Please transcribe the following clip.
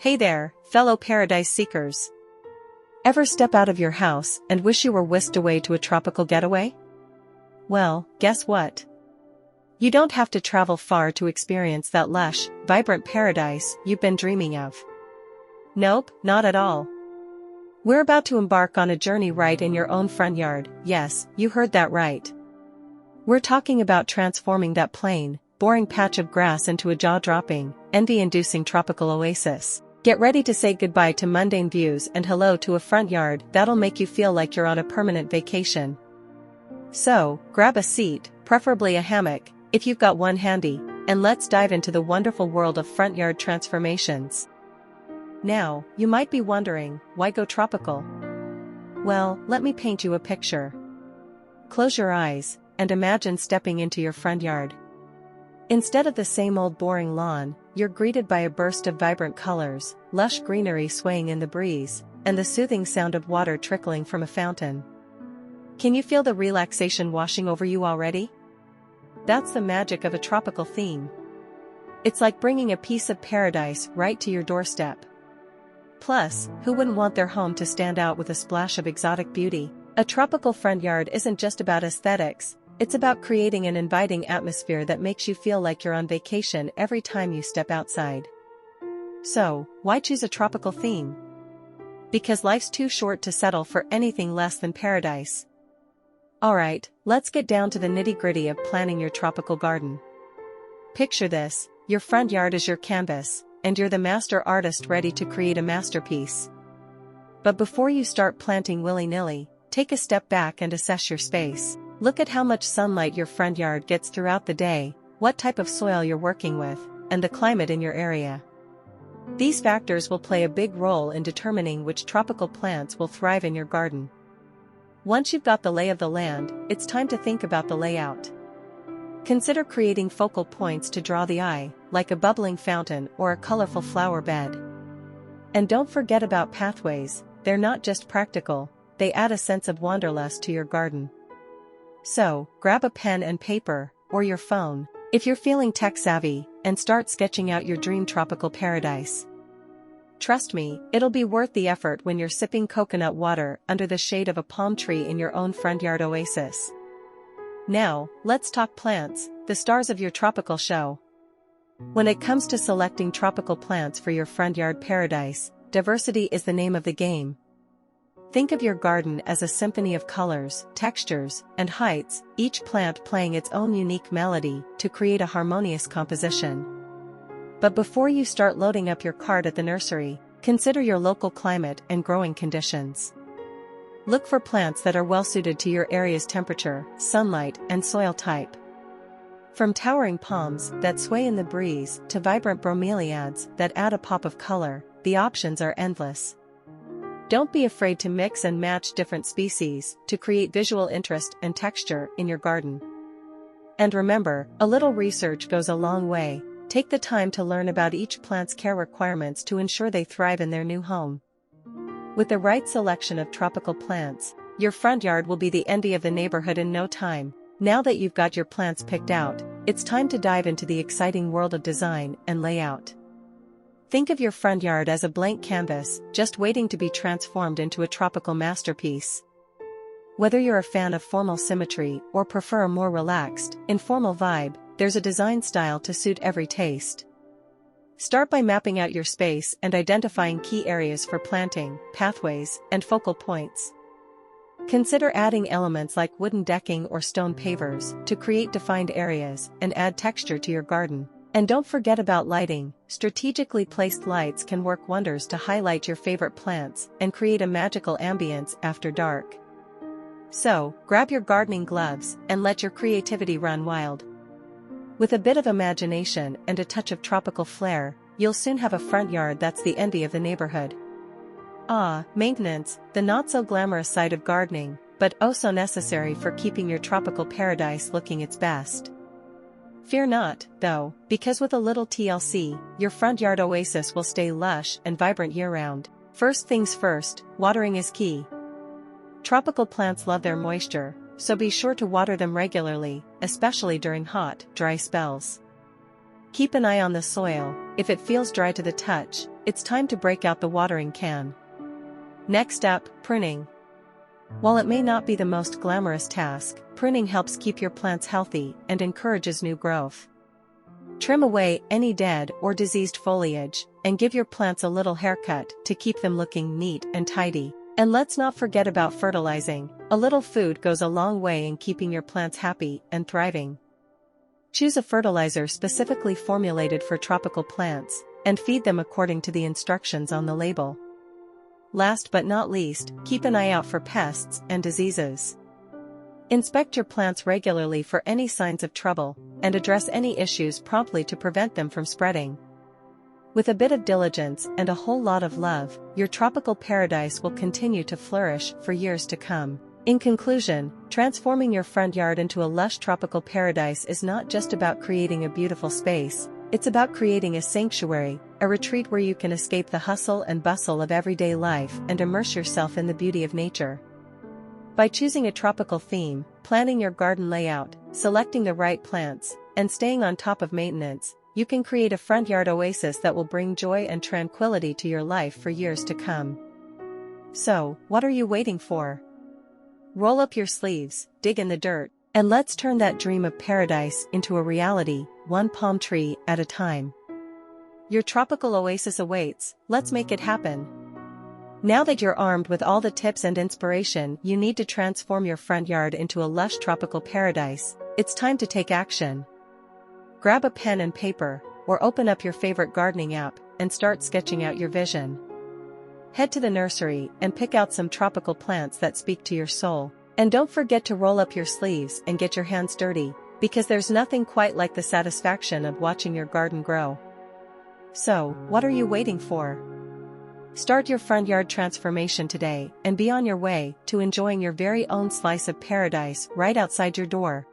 Hey there, fellow paradise seekers. Ever step out of your house and wish you were whisked away to a tropical getaway? Well, guess what? You don't have to travel far to experience that lush, vibrant paradise you've been dreaming of. Nope, not at all. We're about to embark on a journey right in your own front yard. Yes, you heard that right. We're talking about transforming that plain, boring patch of grass into a jaw-dropping, envy-inducing tropical oasis. Get ready to say goodbye to mundane views and hello to a front yard that'll make you feel like you're on a permanent vacation. So, grab a seat, preferably a hammock, if you've got one handy, and let's dive into the wonderful world of front yard transformations. Now, you might be wondering, why go tropical? Well, let me paint you a picture. Close your eyes, and imagine stepping into your front yard. Instead of the same old boring lawn, you're greeted by a burst of vibrant colors, lush greenery swaying in the breeze, and the soothing sound of water trickling from a fountain. Can you feel the relaxation washing over you already? That's the magic of a tropical theme. It's like bringing a piece of paradise right to your doorstep. Plus, who wouldn't want their home to stand out with a splash of exotic beauty? A tropical front yard isn't just about aesthetics. It's about creating an inviting atmosphere that makes you feel like you're on vacation every time you step outside. So, why choose a tropical theme? Because life's too short to settle for anything less than paradise. Alright, let's get down to the nitty-gritty of planning your tropical garden. Picture this, your front yard is your canvas, and you're the master artist ready to create a masterpiece. But before you start planting willy-nilly, take a step back and assess your space. Look at how much sunlight your front yard gets throughout the day, what type of soil you're working with, and the climate in your area. These factors will play a big role in determining which tropical plants will thrive in your garden. Once you've got the lay of the land, it's time to think about the layout. Consider creating focal points to draw the eye, like a bubbling fountain or a colorful flower bed. And don't forget about pathways, they're not just practical, they add a sense of wanderlust to your garden. So, grab a pen and paper, or your phone, if you're feeling tech-savvy, and start sketching out your dream tropical paradise. Trust me, it'll be worth the effort when you're sipping coconut water under the shade of a palm tree in your own front yard oasis. Now, let's talk plants, the stars of your tropical show. When it comes to selecting tropical plants for your front yard paradise, diversity is the name of the game. Think of your garden as a symphony of colors, textures, and heights, each plant playing its own unique melody to create a harmonious composition. But before you start loading up your cart at the nursery, consider your local climate and growing conditions. Look for plants that are well suited to your area's temperature, sunlight, and soil type. From towering palms that sway in the breeze to vibrant bromeliads that add a pop of color, the options are endless. Don't be afraid to mix and match different species to create visual interest and texture in your garden. And remember, a little research goes a long way. Take the time to learn about each plant's care requirements to ensure they thrive in their new home. With the right selection of tropical plants, your front yard will be the envy of the neighborhood in no time. Now that you've got your plants picked out, it's time to dive into the exciting world of design and layout. Think of your front yard as a blank canvas, just waiting to be transformed into a tropical masterpiece. Whether you're a fan of formal symmetry or prefer a more relaxed, informal vibe, there's a design style to suit every taste. Start by mapping out your space and identifying key areas for planting, pathways, and focal points. Consider adding elements like wooden decking or stone pavers to create defined areas and add texture to your garden. And don't forget about lighting. Strategically placed lights can work wonders to highlight your favorite plants and create a magical ambience after dark. So, grab your gardening gloves and let your creativity run wild. With a bit of imagination and a touch of tropical flair, you'll soon have a front yard that's the envy of the neighborhood. Maintenance, the not-so-glamorous side of gardening, but oh so necessary for keeping your tropical paradise looking its best. Fear not, though, because with a little TLC, your front yard oasis will stay lush and vibrant year-round. First things first, watering is key. Tropical plants love their moisture, so be sure to water them regularly, especially during hot, dry spells. Keep an eye on the soil. If it feels dry to the touch, it's time to break out the watering can. Next up, pruning. While it may not be the most glamorous task, pruning helps keep your plants healthy and encourages new growth. Trim away any dead or diseased foliage, and give your plants a little haircut to keep them looking neat and tidy. And let's not forget about fertilizing. A little food goes a long way in keeping your plants happy and thriving. Choose a fertilizer specifically formulated for tropical plants, and feed them according to the instructions on the label. Last but not least, keep an eye out for pests and diseases. Inspect your plants regularly for any signs of trouble, and address any issues promptly to prevent them from spreading. With a bit of diligence and a whole lot of love, your tropical paradise will continue to flourish for years to come. In conclusion, transforming your front yard into a lush tropical paradise is not just about creating a beautiful space, it's about creating a sanctuary, a retreat where you can escape the hustle and bustle of everyday life and immerse yourself in the beauty of nature. By choosing a tropical theme, planning your garden layout, selecting the right plants, and staying on top of maintenance, you can create a front yard oasis that will bring joy and tranquility to your life for years to come. So, what are you waiting for? Roll up your sleeves, dig in the dirt, and let's turn that dream of paradise into a reality, one palm tree at a time. Your tropical oasis awaits, let's make it happen. Now that you're armed with all the tips and inspiration you need to transform your front yard into a lush tropical paradise, it's time to take action. Grab a pen and paper, or open up your favorite gardening app, and start sketching out your vision. Head to the nursery and pick out some tropical plants that speak to your soul. And don't forget to roll up your sleeves and get your hands dirty, because there's nothing quite like the satisfaction of watching your garden grow. So, what are you waiting for? Start your front yard transformation today and be on your way to enjoying your very own slice of paradise right outside your door.